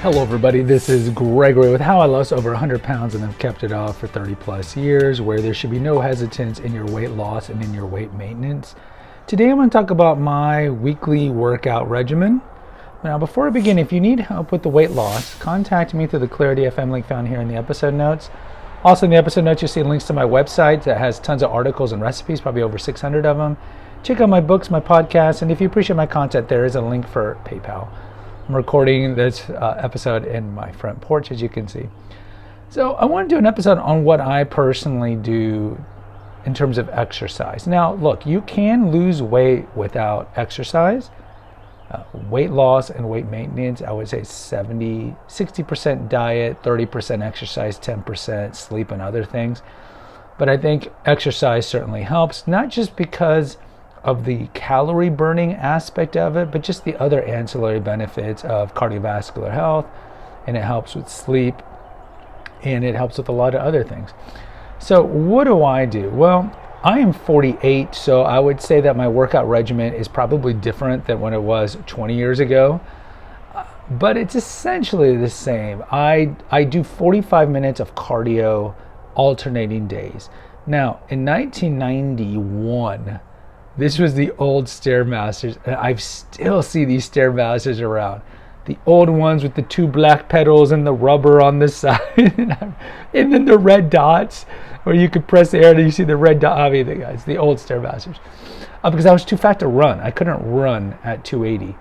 Hello everybody, this is Gregory with how I lost over 100 pounds and have kept it off for 30 plus years, where there should be no hesitance in your weight loss and in your weight maintenance. Today I'm going to talk about my weekly workout regimen. Now before I begin, if you need help with the weight loss, contact me through the Clarity FM link found here in the episode notes. Also in the episode notes you'll see links to my website that has tons of articles and recipes, probably over 600 of them. Check out my books, my podcasts, and if you appreciate my content, there is a link for PayPal. I'm recording this episode in my front porch, as you can see. So I want to do an episode on what I personally do in terms of exercise. Now, look, you can lose weight without exercise. Weight loss and weight maintenance, I would say 60% diet, 30% exercise, 10% sleep and other things. But I think exercise certainly helps, not just because of the calorie burning aspect of it, but just the other ancillary benefits of cardiovascular health, and it helps with sleep, and it helps with a lot of other things. So what do? Well, I am 48, so I would say that my workout regimen is probably different than when it was 20 years ago, but it's essentially the same. I do 45 minutes of cardio alternating days. Now, in 1991, this was the old Stairmasters, and I still see these Stairmasters around. The old ones with the two black pedals and the rubber on the side, and then the red dots, where you could press the air and you see the red dot. I mean, guys, the old Stairmasters. Because I was too fat to run. I couldn't run at 280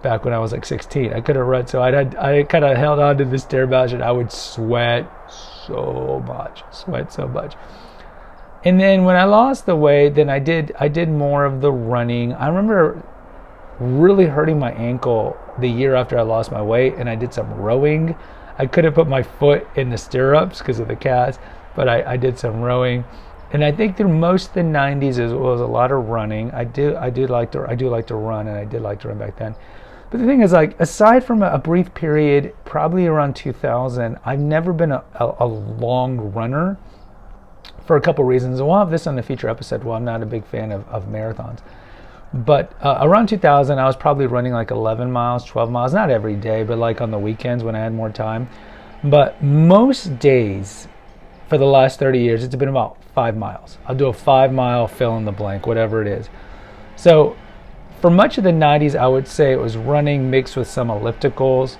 back when I was like 16. I couldn't run, so I kind of held on to the Stairmaster, and I would sweat so much. And then when I lost the weight, then I did more of the running. I remember really hurting my ankle the year after I lost my weight, and I did some rowing. I couldn't put my foot in the stirrups because of the cast, but I did some rowing. And I think through most of the 90s it was a lot of running. I do like to run, and I did like to run back then. But the thing is, like, aside from a brief period, probably around 2000, I've never been a long runner. For a couple reasons. We'll have this on the future episode. Well, I'm not a big fan of marathons. But around 2000, I was probably running like 11 miles, 12 miles, not every day, but like on the weekends when I had more time. But most days for the last 30 years, it's been about 5 miles. I'll do a 5 mile fill in the blank, whatever it is. So for much of the 90s, I would say it was running mixed with some ellipticals.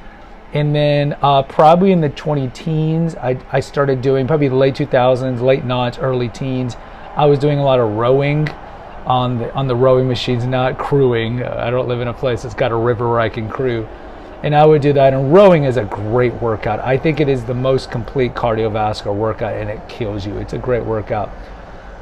And then probably in the 20 teens, I started doing, probably the late 2000s, late noughts, early teens, I was doing a lot of rowing on the rowing machines, not crewing. I don't live in a place that's got a river where I can crew. And I would do that, and rowing is a great workout. I think it is the most complete cardiovascular workout, and it kills you. It's a great workout.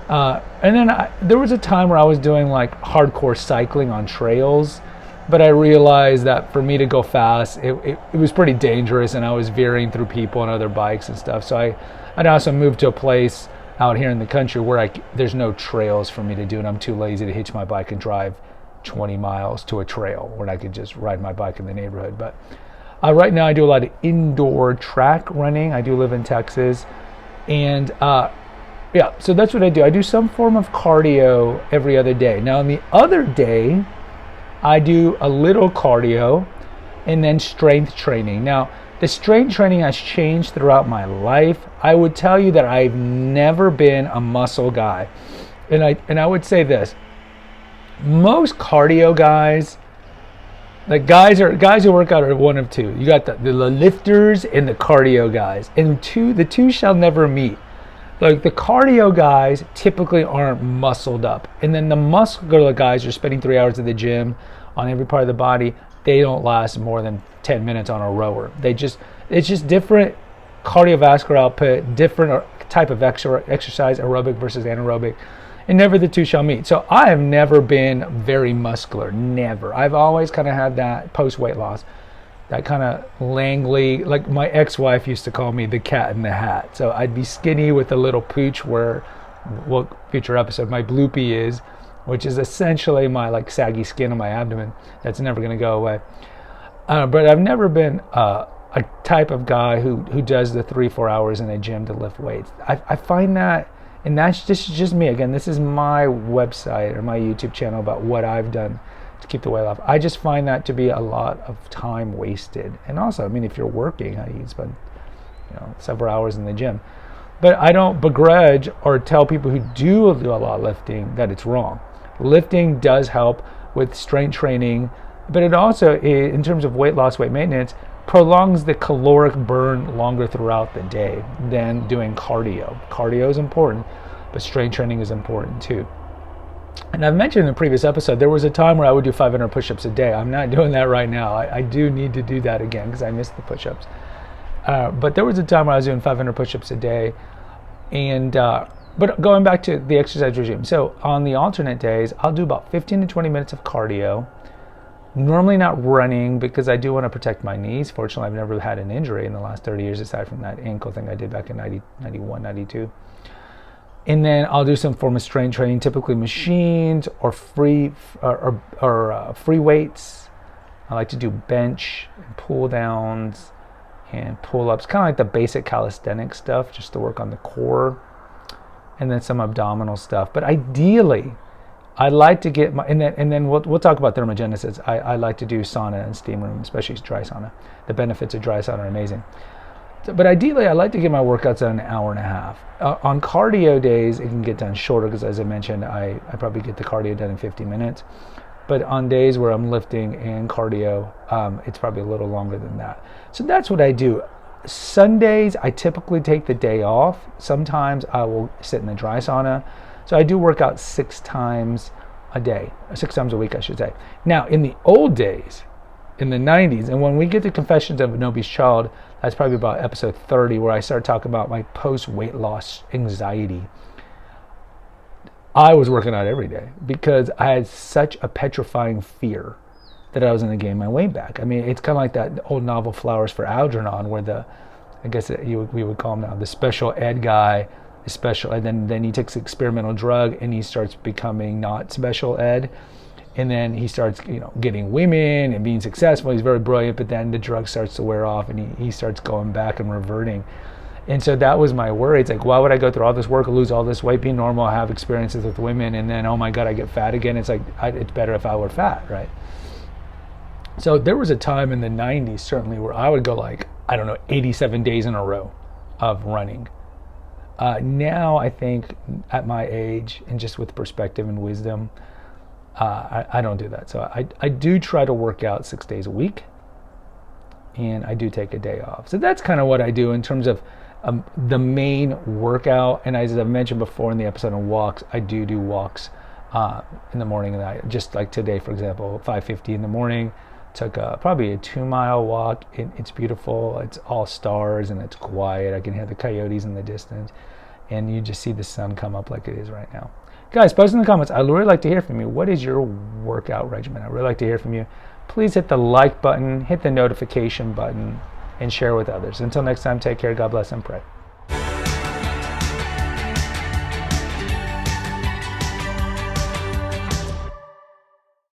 And then there was a time where I was doing like hardcore cycling on trails, but I realized that for me to go fast, it was pretty dangerous, and I was veering through people and other bikes and stuff. So I'd also moved to a place out here in the country where there's no trails for me to do, and I'm too lazy to hitch my bike and drive 20 miles to a trail when I could just ride my bike in the neighborhood. But right now I do a lot of indoor track running. I do live in Texas, and so that's what I do. I do some form of cardio every other day. Now on the other day, I do a little cardio and then strength training. Now, the strength training has changed throughout my life. I would tell you that I've never been a muscle guy. And I would say this. Most cardio guys, like guys who work out are one of two. You got the lifters and the cardio guys. And the two shall never meet. Like the cardio guys typically aren't muscled up, and then the muscular guys are spending 3 hours at the gym on every part of the body. They don't last more than 10 minutes on a rower. It's just different cardiovascular output, different type of exercise, aerobic versus anaerobic, and never the two shall meet. So I have never been very muscular, never. I've always kind of had that post weight loss, that kind of langly, like my ex-wife used to call me the cat in the hat. So I'd be skinny with a little pooch, where, what future episode, my bloopy is, which is essentially my like saggy skin on my abdomen. That's never going to go away. But I've never been a type of guy who does the 3-4 hours in a gym to lift weights. I find that, and that's just me. Again, this is my website or my YouTube channel about what I've done to keep the weight off. I just find that to be a lot of time wasted. And also, I mean, if you're working, you spend several hours in the gym. But I don't begrudge or tell people who do a lot of lifting that it's wrong. Lifting does help with strength training, but it also, in terms of weight loss, weight maintenance, prolongs the caloric burn longer throughout the day than doing cardio. Cardio is important, but strength training is important too. And I've mentioned in a previous episode, there was a time where I would do 500 push-ups a day. I'm not doing that right now. I do need to do that again because I missed the push-ups. But there was a time where I was doing 500 push-ups a day. And but going back to the exercise regime, so on the alternate days, I'll do about 15 to 20 minutes of cardio. Normally not running because I do want to protect my knees. Fortunately, I've never had an injury in the last 30 years aside from that ankle thing I did back in 91, 92. And then I'll do some form of strength training, typically machines or free weights. I like to do bench and pull downs and pull-ups, kind of like the basic calisthenics stuff, just to work on the core, and then some abdominal stuff. But ideally, I like to get and then we'll talk about thermogenesis. I like to do sauna and steam room, especially dry sauna. The benefits of dry sauna are amazing. But ideally, I like to get my workouts done in an hour and a half. On cardio days, it can get done shorter because, as I mentioned, I probably get the cardio done in 50 minutes. But on days where I'm lifting and cardio, it's probably a little longer than that. So that's what I do. Sundays, I typically take the day off. Sometimes I will sit in the dry sauna. So I do work out 6 times a day, 6 times a week, I should say. Now, in the old days, in the 90s, and when we get to Confessions of an Obese Child, that's probably about episode 30, where I start talking about my post-weight loss anxiety. I was working out every day because I had such a petrifying fear that I was going to gain my weight back. I mean, it's kind of like that old novel Flowers for Algernon, where we would call him now the special ed guy, and then he takes the experimental drug and he starts becoming not special ed. And then he starts, getting women and being successful. He's very brilliant, but then the drug starts to wear off and he starts going back and reverting. And so that was my worry. It's like, why would I go through all this work, lose all this weight, be normal, have experiences with women, and then, oh my God, I get fat again? It's like, it's better if I were fat, right? So there was a time in the 90s, certainly, where I would go 87 days in a row of running. Now, I think at my age, and just with perspective and wisdom, I don't do that. So I do try to work out 6 days a week, and I do take a day off. So that's kind of what I do in terms of the main workout. And as I've mentioned before in the episode on walks, I do walks in the morning and night. Just like today, for example, 5:50 in the morning, took probably a 2-mile walk. It's beautiful. It's all stars and it's quiet. I can hear the coyotes in the distance, and you just see the sun come up like it is right now. Guys, post in the comments. I'd really like to hear from you. What is your workout regimen? I'd really like to hear from you. Please hit the like button, hit the notification button, and share with others. Until next time, take care, God bless, and pray.